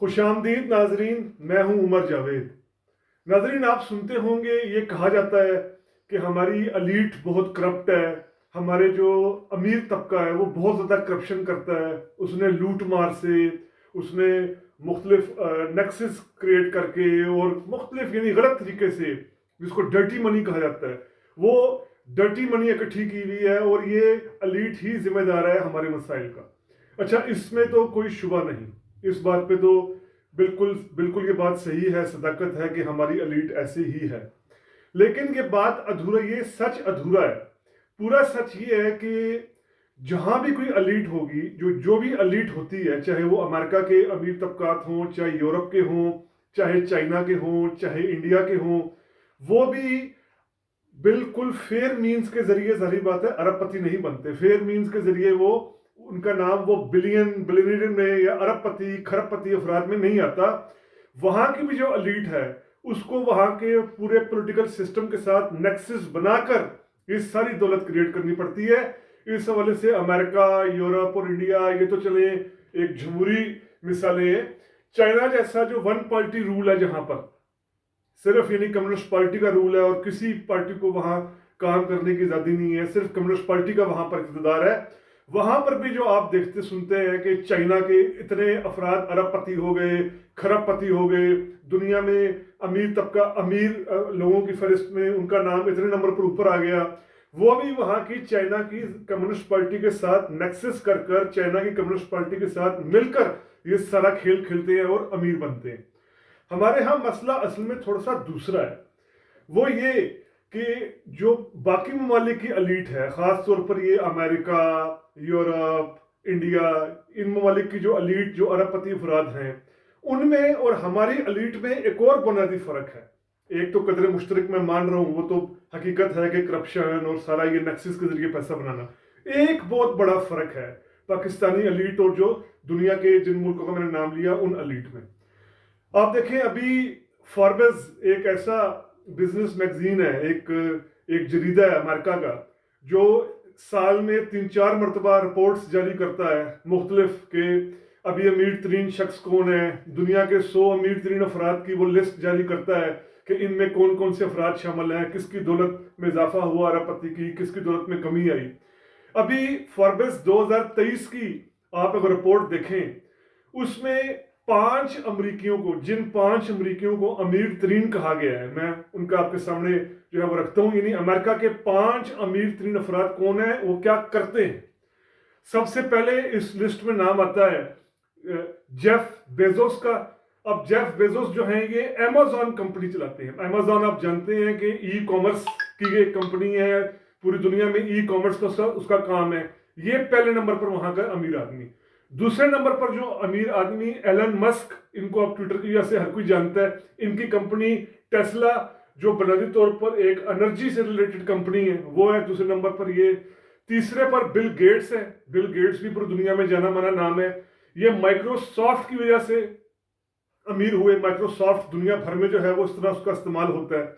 खुश आमदीद नाजरीन, मैं हूं उमर जावेद। नाजरीन, आप सुनते होंगे ये कहा जाता है कि हमारी अलीट बहुत करप्ट है। हमारे जो अमीर तबका है वो बहुत ज़्यादा करप्शन करता है। उसने लूट मार से, उसने मुख्तलिफ नेक्सेस क्रिएट करके और मुख्तलिफ यानी गलत तरीके से, जिसको डर्टी मनी कहा जाता है, वो डर्टी मनी इकट्ठी की हुई है और ये अलीट ही जिम्मेदार है हमारे मसाइल का। अच्छा, इसमें तो कोई शुबा नहीं, इस बात पे तो बिल्कुल बिल्कुल ये बात सही है, सदाकत है कि हमारी अलीट ऐसी ही है। लेकिन ये बात अधूरा, ये सच अधूरा है। पूरा सच ये है कि जहां भी कोई अलीट होगी, जो जो भी अलीट होती है, चाहे वो अमेरिका के अमीर तबकात हों, चाहे यूरोप के हों, चाहे चाइना के हों, चाहे इंडिया के हों, वो भी बिल्कुल फेयर मीन्स के जरिए, जाहिर बात है, अरबपति नहीं बनते। फेयर मीन्स के जरिए वो, उनका नाम वो बिलियनियर में या अरबपति खरबपति अफराद में नहीं आता। वहां की भी जो अलीट है उसको वहां के पूरे पॉलिटिकल सिस्टम के साथ नेक्सस बनाकर ये सारी दौलत क्रिएट करनी पड़ती है। इस हवाले से अमेरिका, यूरोप और इंडिया ये तो चले एक जमहूरी मिसालें हैं। चाइना जैसा जो वन पार्टी रूल है, जहां पर सिर्फ यानी कम्युनिस्ट पार्टी का रूल है और किसी पार्टी को वहां काम करने की आजादी नहीं है, सिर्फ कम्युनिस्ट पार्टी का वहां पर इक़्तिदार है। वहां पर भी जो आप देखते सुनते हैं कि चाइना के इतने अफराद अरबपति हो गए, खरबपति हो गए, दुनिया में अमीर तबका, अमीर लोगों की फहरिस्त में उनका नाम इतने नंबर पर ऊपर आ गया। वो भी वहां की चाइना की कम्युनिस्ट पार्टी के साथ नेक्सस कर कर, चाइना की कम्युनिस्ट पार्टी के साथ मिलकर ये सारा खेल खेलते हैं और अमीर बनते हैं। हमारे यहाँ मसला असल में थोड़ा सा दूसरा है। वो ये कि जो बाकी ममालिक की अलीट है, ख़ास तौर पर ये अमेरिका, यूरोप, इंडिया, इन ममालिक की जो अलीट, जो अरबपति अफराद हैं, उनमें और हमारी अलीट में एक और बुनियादी फ़र्क है। एक तो कदर मुश्तरक मैं मान रहा हूँ, वो तो हकीकत है कि करप्शन और सारा ये नेक्सस के जरिए पैसा बनाना। एक बहुत बड़ा फ़र्क है पाकिस्तानी अलीट और जो दुनिया के जिन मुल्कों का मैंने नाम लिया उन अलीट में। आप देखें, अभी फॉर्ब्स एक ऐसा बिजनेस मैगजीन है, एक जरीदा है अमेरिका का, जो साल में 3-4 मरतबा रिपोर्ट्स जारी करता है मुख्तलिफ के अभी अमीर तरीन शख्स कौन है, दुनिया के 100 अमीर तरीन अफराद की वो लिस्ट जारी करता है कि इनमें कौन कौन से अफराद शामिल हैं, किसकी दौलत में इजाफा हुआ अरबपति की, किसकी दौलत में कमी आई। अभी फॉर्ब्स 2023 की आप अगर रिपोर्ट देखें, उसमें 5 अमरीकियों को, जिन 5 अमरीकियों को अमीर तरीन कहा गया है, मैं उनका आपके सामने जो है वो रखता हूं। यानी अमेरिका के 5 अमीर तरीन अफराद कौन है, वो क्या करते हैं। सबसे पहले इस लिस्ट में नाम आता है जेफ बेजोस का। अब जेफ बेजोस जो है ये अमेज़न कंपनी चलाते हैं। अमेज़न आप जानते हैं कि ई कॉमर्स की एक कंपनी है, पूरी दुनिया में ई कॉमर्स का उसका काम है। ये पहले नंबर पर वहां का अमीर आदमी। दूसरे नंबर पर जो अमीर आदमी एलन मस्क, इनको आप ट्विटर की वजह से हर कोई जानता है। इनकी कंपनी टेस्ला, जो बुनियादी तौर पर एक एनर्जी से रिलेटेड कंपनी है, वो है दूसरे नंबर पर ये। तीसरे पर बिल गेट्स है। बिल गेट्स भी पूरी दुनिया में जाना माना नाम है। ये माइक्रोसॉफ्ट की वजह से अमीर हुए। माइक्रोसॉफ्ट दुनिया भर में जो है वो इस तरह उसका इस्तेमाल होता है।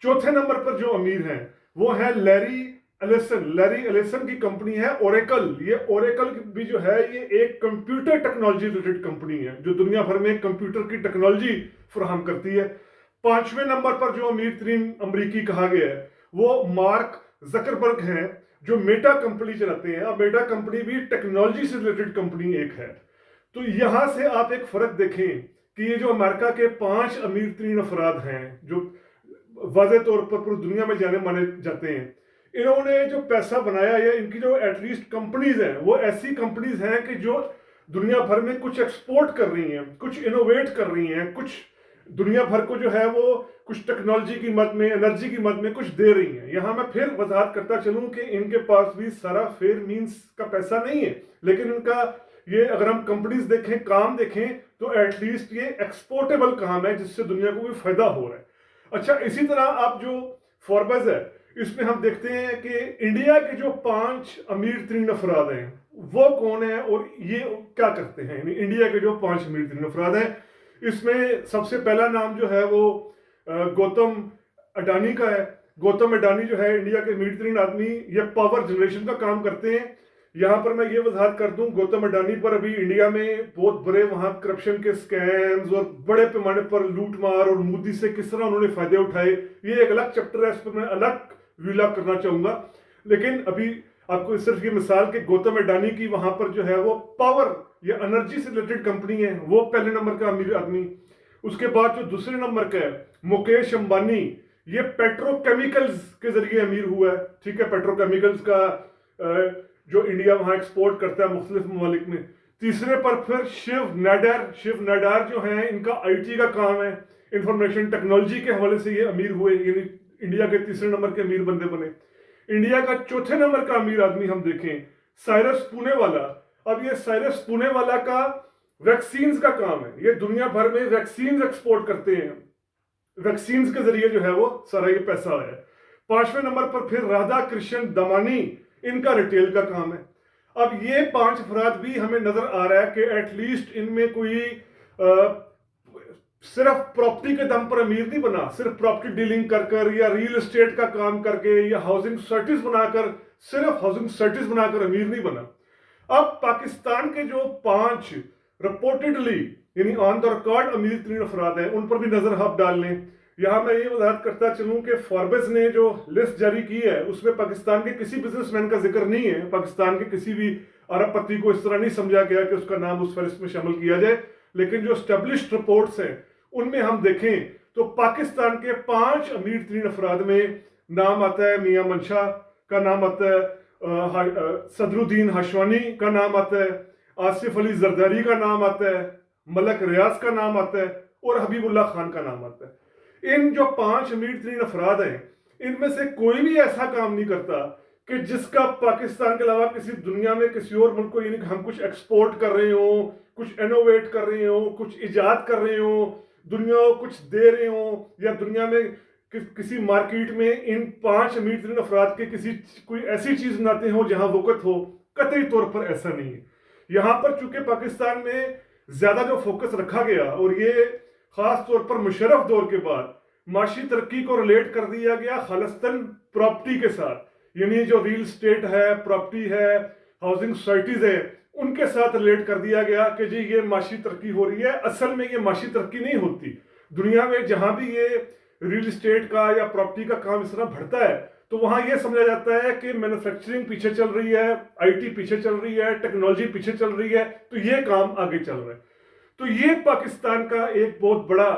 चौथे नंबर पर जो अमीर हैं वो है लैरी एलिसन। लैरी एलिसन की कंपनी है ओरेकल। ये ओरेकल भी जो है ये एक कंप्यूटर टेक्नोलॉजी रिलेटेड कंपनी है, जो दुनिया भर में कंप्यूटर की टेक्नोलॉजी फराहम करती है। पांचवें नंबर पर जो अमीर तरीन अमरीकी कहा गया है वो मार्क जकरबर्ग हैं, जो मेटा कंपनी चलाते हैं। अब मेटा कंपनी भी टेक्नोलॉजी से रिलेटेड कंपनी एक है। तो यहां से आप एक फर्क देखें कि ये जो अमेरिका के 5 अमीर तरीन अफराद हैं, जो वाज़ेह तौर पर पूरी दुनिया में जाने माने जाते हैं, इन्होंने जो पैसा बनाया, या इनकी जो एटलीस्ट कंपनीज हैं वो ऐसी कंपनीज हैं कि जो दुनिया भर में कुछ एक्सपोर्ट कर रही हैं, कुछ इनोवेट कर रही हैं, कुछ दुनिया भर को जो है वो कुछ टेक्नोलॉजी की मद में, एनर्जी की मद में कुछ दे रही हैं। यहां मैं फिर वजाहत करता चलूं कि इनके पास भी सारा फेयर मींस का पैसा नहीं है, लेकिन इनका ये, अगर हम कंपनीज देखें, काम देखें, तो एटलीस्ट ये एक्सपोर्टेबल काम है जिससे दुनिया को भी फायदा हो रहा है। अच्छा, इसी तरह आप जो फॉर्ब्स है, इसमें हम देखते हैं कि इंडिया के जो 5 अमीर तरीन अफराद हैं वो कौन है और ये क्या करते हैं। यानी इंडिया के जो 5 अमीर तरीन अफराद हैं, इसमें सबसे पहला नाम जो है वो गौतम अडानी का है। गौतम अडानी जो है इंडिया के अमीर तरीन आदमी, ये पावर जनरेशन का काम करते हैं। यहाँ पर मैं ये वजाहत कर दूं, गौतम अडानी पर अभी इंडिया में बहुत बड़े वहाँ करप्शन के स्कैम्स और बड़े पैमाने पर लूट मार और मोदी से किस तरह उन्होंने फायदे उठाए, ये एक अलग चैप्टर है, इस पर मैं अलग व्यूलॉग करना चाहूंगा। लेकिन अभी आपको सिर्फ ये मिसाल कि गौतम अडानी की वहां पर जो है वो पावर या एनर्जी से रिलेटेड कंपनी है, वो पहले नंबर का अमीर आदमी। उसके बाद जो दूसरे नंबर का है मुकेश अंबानी, ये पेट्रोकेमिकल्स के जरिए अमीर हुआ है, ठीक है, पेट्रोकेमिकल्स का जो इंडिया वहां एक्सपोर्ट करता है मुख्तलिफ ममालिक में। तीसरे पर फिर शिव नाडार जो है, इनका आईटी का काम है, इंफॉर्मेशन टेक्नोलॉजी के हवाले से ये अमीर हुए, यानी इंडिया के तीसरे नंबर के अमीर बंदे बने। इंडिया का चौथे नंबर का अमीर आदमी हम देखें, साइरस पुणेवाला। अब ये साइरस पुणेवाला का वैक्सीन्स का काम है, ये दुनिया भर में वैक्सीन्स एक्सपोर्ट करते हैं, वैक्सीन्स के जरिए जो है वो सारा ये पैसा है। पांचवें नंबर पर फिर राधा कृष्ण दमानी, इनका रिटेल का काम है। अब ये 5 अफराद भी हमें नजर आ रहा है कि एटलीस्ट इनमें कोई सिर्फ प्रॉपर्टी के दम पर अमीर नहीं बना, सिर्फ प्रॉपर्टी डीलिंग कर कर या रियल एस्टेट का काम करके या हाउसिंग सोसाइटीज बनाकर, सिर्फ हाउसिंग सोसाइटीज बनाकर अमीर नहीं बना। अब पाकिस्तान के जो 5 रिपोर्टेडली यानी ऑन द रिकॉर्ड अमीर तरीन अफराद हैं, उन पर भी नजर आप डाल लें। यहां मैं ये वजाहत करता चलूं कि फॉर्ब्स ने जो लिस्ट जारी की है उसमें पाकिस्तान के किसी बिजनेसमैन का जिक्र नहीं है, पाकिस्तान के किसी भी अरबपति को इस तरह नहीं समझा गया कि उसका नाम उस फहरिस्त में शामिल किया जाए। लेकिन जो एस्टेब्लिश्ड रिपोर्ट्स हैं उनमें हम देखें तो पाकिस्तान के 5 अमीर तरीन अफराद में नाम आता है मियां मंशा का नाम आता है, सदरुद्दीन हाशवानी का नाम आता है, आसिफ अली जरदारी का नाम आता है, मलक रियाज का नाम आता है और हबीबुल्लाह खान का नाम आता है। इन जो 5 अमीर तरीन अफराद हैं, इनमें से कोई भी ऐसा काम नहीं करता कि जिसका पाकिस्तान के अलावा किसी दुनिया में किसी और मुल्क को, यानी हम कुछ एक्सपोर्ट कर रहे हो, कुछ इनोवेट कर रहे हो, कुछ इजाद कर रहे हो, दुनिया को कुछ दे रहे हो, या दुनिया में किसी मार्केट में इन 5 अमीर तरीन अफराद के किसी कोई ऐसी चीज बनाते हो जहां वक़्त हो, कतई तौर पर ऐसा नहीं है। यहां पर चूंकि पाकिस्तान में ज्यादा जो फोकस रखा गया, और ये खास तौर पर मुशर्रफ दौर के बाद माशी तरक्की को रिलेट कर दिया गया खालिस्तान प्रॉपर्टी के साथ, यानी जो रियल स्टेट है, प्रॉपर्टी है, हाउसिंग सोसाइटीज है, उनके साथ रिलेट कर दिया गया कि जी ये माशी तरक्की हो रही है। असल में ये माशी तरक्की नहीं होती। दुनिया में जहां भी ये रियल स्टेट का या प्रॉपर्टी का काम इस तरह बढ़ता है तो वहां ये समझा जाता है कि मैन्युफैक्चरिंग पीछे चल रही है, आईटी पीछे चल रही है, टेक्नोलॉजी पीछे चल रही है, तो ये काम आगे चल रहा है। तो ये पाकिस्तान का एक बहुत बड़ा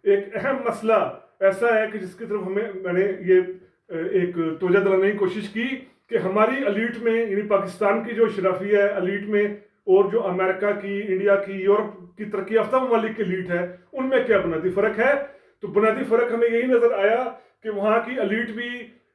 एक अहम मसला ऐसा है कि जिसकी तरफ मैंने ये एक तवज्जो दिलाने की कोशिश की कि हमारी एलीट में, यानी पाकिस्तान की जो शराफिया है एलीट में, और जो अमेरिका की, इंडिया की, यूरोप की तरक्की याफ्ता ममालिक की एलीट है, उनमें क्या बुनियादी फर्क है। तो बुनियादी फर्क हमें यही नजर आया कि वहाँ की एलीट भी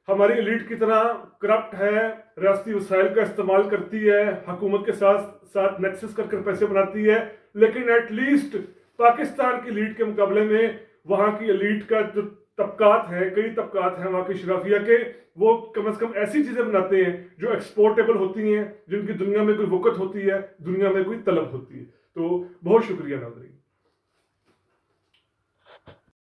हमारी एलीट की तरह करप्ट है, रियासती वसाइल का इस्तेमाल करती है, हुकूमत के साथ साथ नेक्सस कर पैसे बनाती है, लेकिन एटलीस्ट पाकिस्तान की एलीट के मुकाबले में वहाँ की एलीट का जो तबकात हैं, कई तबकात हैं वहाँ की शराफिया के, वो कम से कम ऐसी चीज़ें बनाते हैं जो एक्सपोर्टेबल होती हैं, जिनकी दुनिया में कोई वक़्त होती है, दुनिया में कोई तलब होती है। तो बहुत शुक्रिया नाज़रीन।